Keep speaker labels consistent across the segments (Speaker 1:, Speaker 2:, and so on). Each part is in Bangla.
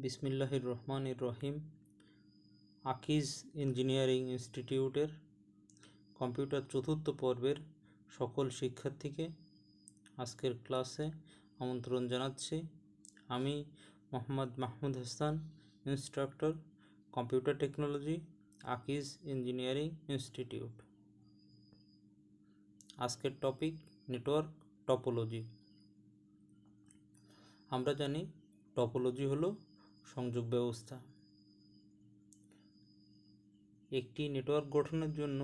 Speaker 1: বিসমিল্লাহির রহমানির রহিম। আকিজ ইঞ্জিনিয়ারিং ইনস্টিটিউটের কম্পিউটার চতুর্থ পর্বের সকল শিক্ষার্থীকে আজকের ক্লাসে আমন্ত্রণ জানাচ্ছি। আমি Mohammad Mahmud Hasan, instructor, computer technology, Akij engineering institute. আজকের টপিক নেটওয়ার্ক টপোলজি। আমরা জানি টপোলজি হলো সংযোগ ব্যবস্থা। একটি নেটওয়ার্ক গঠনের জন্য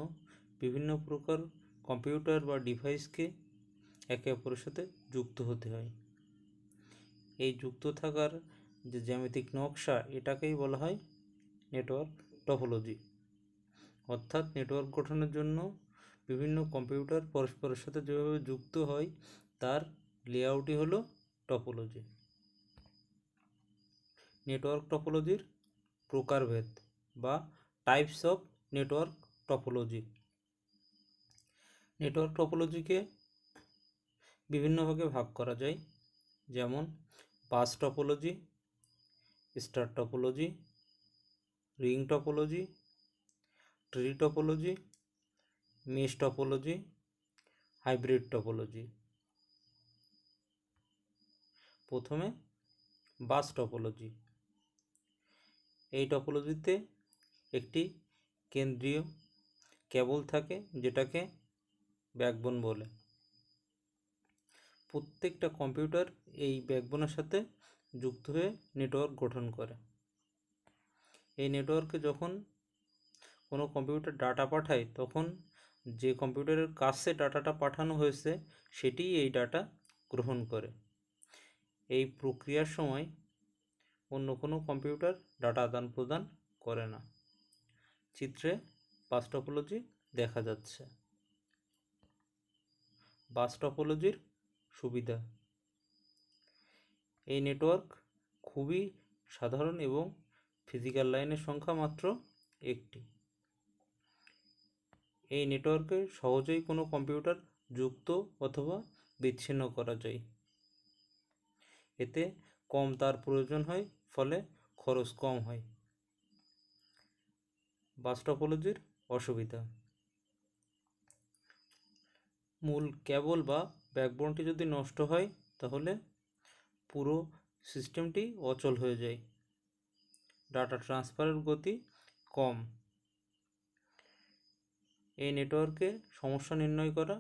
Speaker 1: বিভিন্ন প্রকার কম্পিউটার বা ডিভাইসকে একে অপরের সাথে যুক্ত হতে হয়। এই যুক্ত থাকার যে জ্যামিতিক নকশা, এটাকেই বলা হয় নেটওয়ার্ক টপোলজি। অর্থাৎ নেটওয়ার্ক গঠনের জন্য বিভিন্ন কম্পিউটার পরস্পরের সাথে যেভাবে যুক্ত হয় তার লেআউটই হলো টপোলজি। নেটওয়ার্ক টপোলজির প্রকারভেদ বা types of network topology. Network টপোলজিকে বিভিন্ন ভাগে ভাগ করা যায়, যেমন bus topology, star topology, ring topology, tree topology, mesh topology, hybrid topology. প্রথমে বাস টপোলজি। এই টপোলজিতে একটি কেন্দ্রীয় কেবল থাকে, যেটাকে ব্যাকবোন বলে। প্রত্যেকটা কম্পিউটার এই ব্যাকবোনের সাথে যুক্ত হয়ে নেটওয়ার্ক গঠন করে। এই নেটওয়ার্কে যখন কোনো কম্পিউটার ডাটা পাঠায়, তখন যে কম্পিউটারের কাছে ডাটাটা পাঠানো হয়েছে সেটিই এই ডাটা গ্রহণ করে। এই প্রক্রিয়ার সময় অন্য কোনো কম্পিউটার ডাটা আদান প্রদান করে না। চিত্রে বাস টপোলজি দেখা যাচ্ছে। বাস টপোলজির সুবিধা: এই নেটওয়ার্ক খুবই সাধারণ এবং ফিজিক্যাল লাইনের সংখ্যা মাত্র একটি। এই নেটওয়ার্কে সহজেই কোনো কম্পিউটার যুক্ত অথবা বিচ্ছিন্ন করা যায়। এতে কম তার প্রয়োজন হয়, ফলে খরচ কম হয়। বাস টপোলজির অসুবিধা: মূল কেবল বা ব্যাকবোনটি যদি নষ্ট হয়, তাহলে পুরো সিস্টেমটি অচল হয়ে যায়। ডাটা ট্রান্সফারের গতি কম। এই নেটওয়ার্কে সমস্যা নির্ণয় করা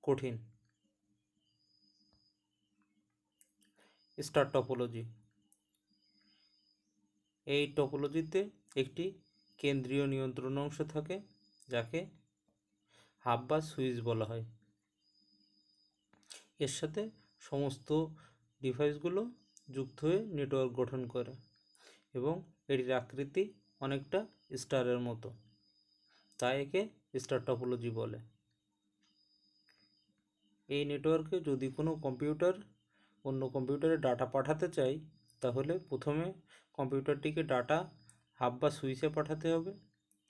Speaker 1: কঠিন। Star topology. এই টপোলজিতে একটি কেন্দ্রীয় নিয়ন্ত্রণ অংশ থাকে, যাকে হাব বা সুইচ বলা হয়। এর সাথে সমস্ত ডিভাইসগুলো যুক্ত হয়ে নেটওয়ার্ক গঠন করে এবং এটির আকৃতি অনেকটা স্টারের মতো, তাই একে স্টার টপোলজি বলে। এই নেটওয়ার্কে যদি কোনো কম্পিউটার অন্য কম্পিউটারে ডাটা পাঠাতে চায়, তাহলে প্রথমে কম্পিউটারটিকে ডাটা হাব বা সুইচে পাঠাতে হবে।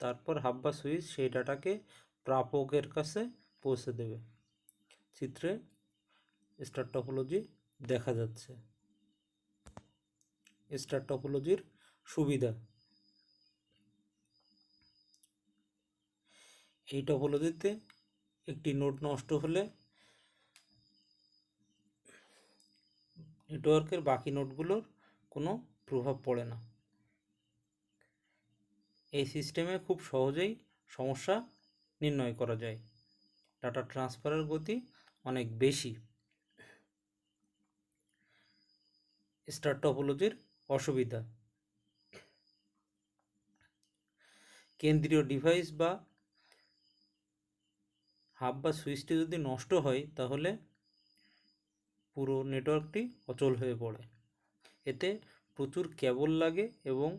Speaker 1: তারপর হাব বা সুইচ সেই ডাটাকে প্রাপকের কাছে পৌঁছে দেবে। চিত্রে স্টার টপোলজি দেখা যাচ্ছে। স্টার টপোলজির সুবিধা: এই টপোলজিতে একটি নোড নষ্ট হলে নেটওয়ার্কের বাকি নোডগুলোর কোনো প্রভাব পড়ে না। এই সিস্টেমে খুব সহজেই সমস্যা নির্ণয় করা যায়। ডাটা ট্রান্সফারের গতি অনেক বেশি। স্টার টপোলজির অসুবিধা: কেন্দ্রীয় ডিভাইস বা হাব বা সুইচটি যদি নষ্ট হয়, তাহলে পুরো নেটওয়ার্কটি অচল হয়ে পড়ে। এতে প্রচুর কেবল লাগে এবং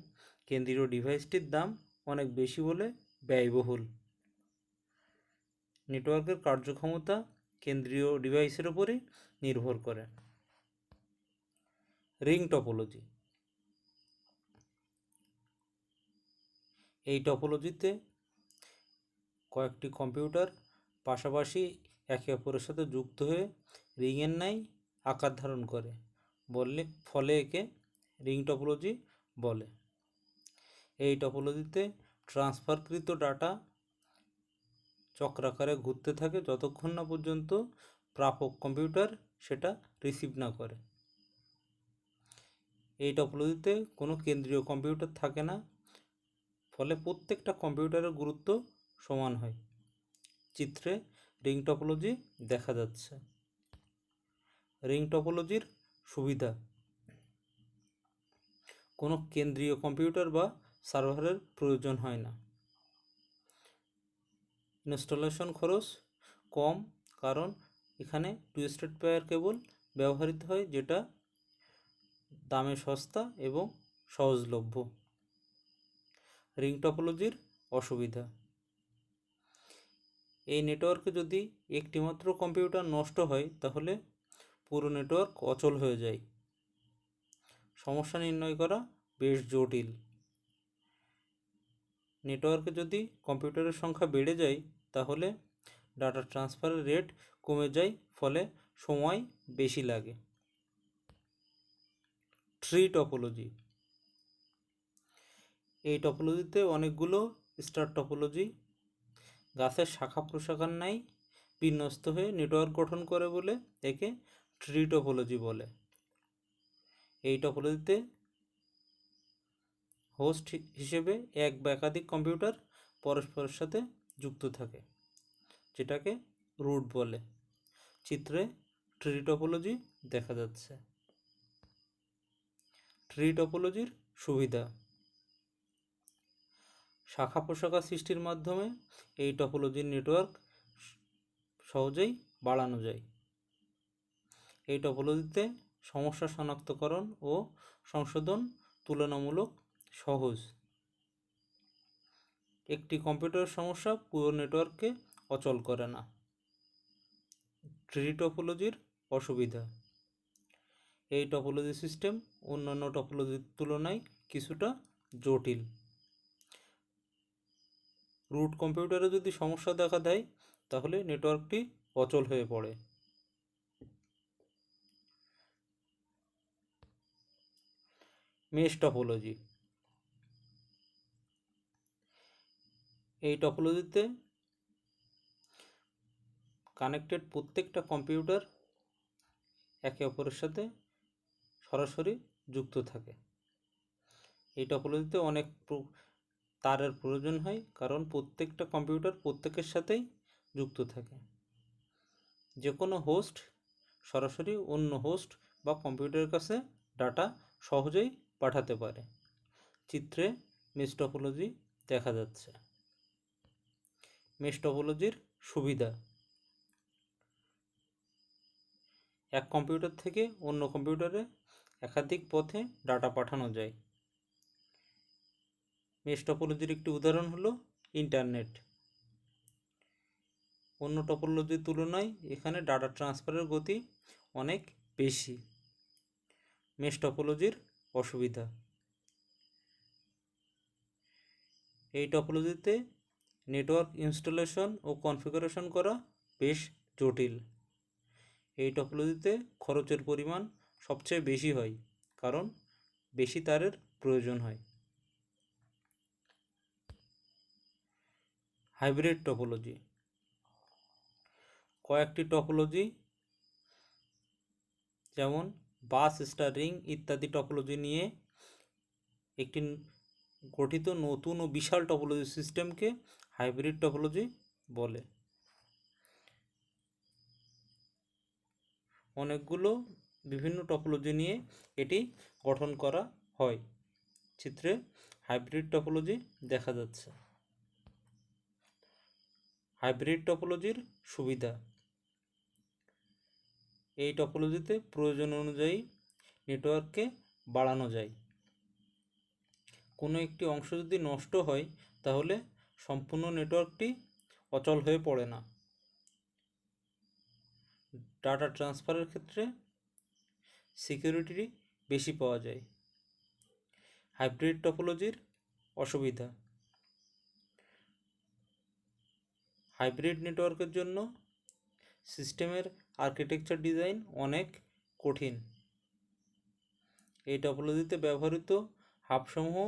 Speaker 1: কেন্দ্রীয় ডিভাইসটির দাম অনেক বেশি বলে ব্যয়বহুল। নেটওয়ার্কের কার্যক্ষমতা কেন্দ্রীয় ডিভাইসের উপরে নির্ভর করে। Ring topology. এই টপোলজিতে কয়েকটি কম্পিউটার পাশাপাশি একে অপরের সাথে যুক্ত হয়ে রিংয়ের ন্যায় আকার ধারণ করে, ফলে একে রিং টপোলজি বলে। এই টপোলজিতে ট্রান্সফারকৃত ডাটা চক্রাকারে ঘুরতে থাকে যতক্ষণ না পর্যন্ত প্রাপক কম্পিউটার সেটা রিসিভ না করে। এই টপোলজিতে কোনো কেন্দ্রীয় কম্পিউটার থাকে না, ফলে প্রত্যেকটা কম্পিউটারের গুরুত্ব সমান হয়। চিত্রে রিং টপোলজি দেখা যাচ্ছে। রিং টপোলজির সুবিধা: কোনো কেন্দ্রীয় কম্পিউটার বা সার্ভারের প্রয়োজন হয় না। ইনস্টলেশন খরচ কম, কারণ এখানে 2 স্টেট পেয়ার কেবল ব্যবহৃত হয়, যেটা দামে সস্তা এবং সহজলভ্য। রিং টপোলজির অসুবিধা: এই নেটওয়ার্কে যদি একটিমাত্র কম্পিউটার নষ্ট হয় তাহলে পুরো নেটওয়ার্ক অচল হয়ে যায়। সমস্যা নির্ণয় করা বেশ জটিল। নেটওয়ার্কে যদি কম্পিউটারের সংখ্যা বেড়ে যায় তাহলে ডাটা ট্রান্সফারের রেট কমে যায়, ফলে সময় বেশি লাগে। ট্রি টপোলজি: এই টপোলজিতে অনেকগুলো স্টার টপোলজি গাছের শাখা প্রশাখার ন্যায় বিন্যস্ত হয়ে নেটওয়ার্ক গঠন করে বলে একে ট্রি টপোলজি বলে। এই টপোলজিতে হোস্ট হিসেবে এক বা একাধিক কম্পিউটার পরস্পরের সাথে যুক্ত থাকে, যেটাকে রুট বলে। চিত্রে ট্রি টপোলজি দেখা যাচ্ছে। ট্রি টপোলজির সুবিধা: শাখা প্রশাখা সৃষ্টির মাধ্যমে এই টপোলজির নেটওয়ার্ক সহজেই বাড়ানো যায়। এই টপোলজিতে সমস্যা শনাক্তকরণ ও সংশোধন তুলনামূলক সহজ। একটি কম্পিউটারের সমস্যা পুরো নেটওয়ার্ককে অচল করে না। ট্রি টপোলজির অসুবিধা: এই টপোলজি সিস্টেম অন্যান্য টপোলজির তুলনায় কিছুটা জটিল। রুট কম্পিউটারে যদি সমস্যা দেখা দেয় তাহলে নেটওয়ার্কটি অচল হয়ে পড়ে। মেশ টপোলজি: এই টপোলজিতে কানেক্টেড প্রত্যেকটা কম্পিউটার একে অপরের সাথে সরাসরি যুক্ত থাকে। এই টপোলজিতে অনেক তারের প্রয়োজন হয়, কারণ প্রত্যেকটা কম্পিউটার প্রত্যেকের সাথেই যুক্ত থাকে। যে কোনো হোস্ট সরাসরি অন্য হোস্ট বা কম্পিউটারের কাছে ডাটা সহজেই পাঠাতে পারে। চিত্রে মেশ টপোলজি দেখা যাচ্ছে। মেশ টপোলজির সুবিধা: এক কম্পিউটার থেকে অন্য কম্পিউটারে একাধিক পথে ডাটা পাঠানো যায়। মেশ টপোলজির একটি উদাহরণ হলো ইন্টারনেট। অন্য টপোলজির তুলনায় এখানে ডাটা ট্রান্সফারের গতি অনেক বেশি। মেশ টপোলজির অসুবিধা: এই টপোলজিতে নেটওয়ার্ক ইনস্টলেশন ও কনফিগারেশন করা বেশ জটিল। এই টপোলজিতে খরচের পরিমাণ সবচেয়ে বেশি হয়, কারণ বেশি তারের প্রয়োজন হয়। হাইব্রিড টপোলজি: কয়েকটি টপোলজি যেমন বাস, স্টার, রিং ইত্যাদি টপোলজি নিয়ে একটি গঠিত নতুন ও বিশাল টপোলজি সিস্টেমকে হাইব্রিড টপোলজি বলে। অনেকগুলো বিভিন্ন টপোলজি নিয়ে এটি গঠন করা হয়। চিত্রে হাইব্রিড টপোলজি দেখা যাচ্ছে। হাইব্রিড টপোলজির সুবিধা: এই টপোলজিতে প্রয়োজন অনুযায়ী নেটওয়ার্ককে বাড়ানো যায়। কোনো একটি অংশ যদি নষ্ট হয় তাহলে সম্পূর্ণ নেটওয়ার্কটি অচল হয়ে পড়ে না। ডাটা ট্রান্সফারের ক্ষেত্রে সিকিউরিটি বেশি পাওয়া যায়। হাইব্রিড টপোলজির অসুবিধা: হাইব্রিড নেটওয়ার্কের জন্য সিস্টেমের আর্কিটেকচার ডিজাইন অনেক কঠিন। এই টপোলজিতে ব্যবহৃত হাবসমূহ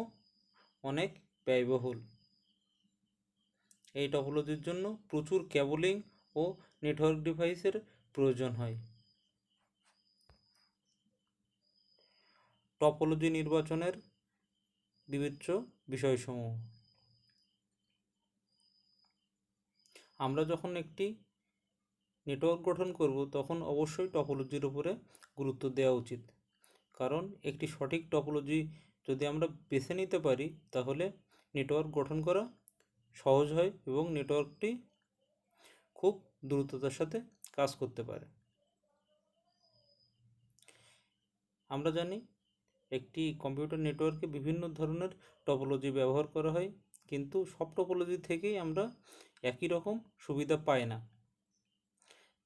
Speaker 1: অনেক ব্যয়বহুল। এই টপোলজির জন্য প্রচুর ক্যাবলিং ও নেটওয়ার্ক ডিভাইসের প্রয়োজন হয়। টপোলজি নির্বাচনের বিবেচ্য বিষয়সমূহ। আমরা যখন একটি নেটওয়ার্ক গঠন করব তখন অবশ্যই টপোলজির উপরে গুরুত্ব দেওয়া উচিত, কারণ একটি সঠিক টপোলজি যদি আমরা বেছে নিতে পারি তাহলে নেটওয়ার্ক গঠন করা সহজ হয় এবং নেটওয়ার্কটি খুব দ্রুততার সাথে কাজ করতে পারে। আমরা জানি একটি কম্পিউটার নেটওয়ার্কে বিভিন্ন ধরনের টপোলজি ব্যবহার করা হয়, কিন্তু সব টপোলজি থেকেই আমরা একই রকম সুবিধা পাই না।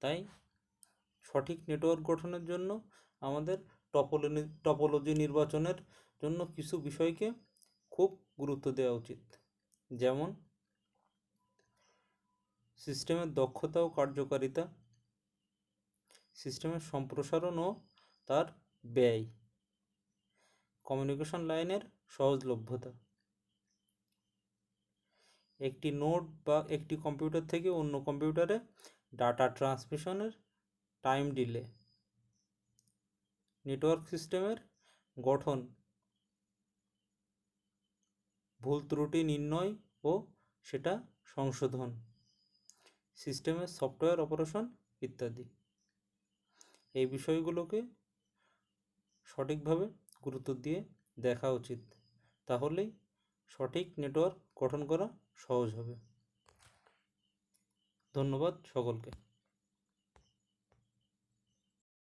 Speaker 1: তাই সঠিক নেটওয়ার্ক গঠনের জন্য আমাদের টপোলজি নির্বাচনের জন্য কিছু বিষয়কে খুব গুরুত্ব দেওয়া উচিত, যেমন সিস্টেমের দক্ষতা ও কার্যকারিতা, সিস্টেমের সম্প্রসারণ ও তার ব্যয়, কমিউনিকেশন লাইনের সহজলভ্যতা, একটি নোড বা একটি কম্পিউটার থেকে অন্য কম্পিউটারে ডাটা ট্রান্সমিশনের টাইম ডিলে, নেটওয়ার্ক সিস্টেমের গঠন, ভুল ত্রুটি নির্ণয় ও সেটা সংশোধন, সিস্টেমের সফটওয়্যার অপারেশন ইত্যাদি। এই বিষয়গুলোকে সঠিকভাবে গুরুত্ব দিয়ে দেখা উচিত, তাহলেই সঠিক নেটওয়ার্ক গঠন করা সহজ হবে। ধন্যবাদ সকলকে।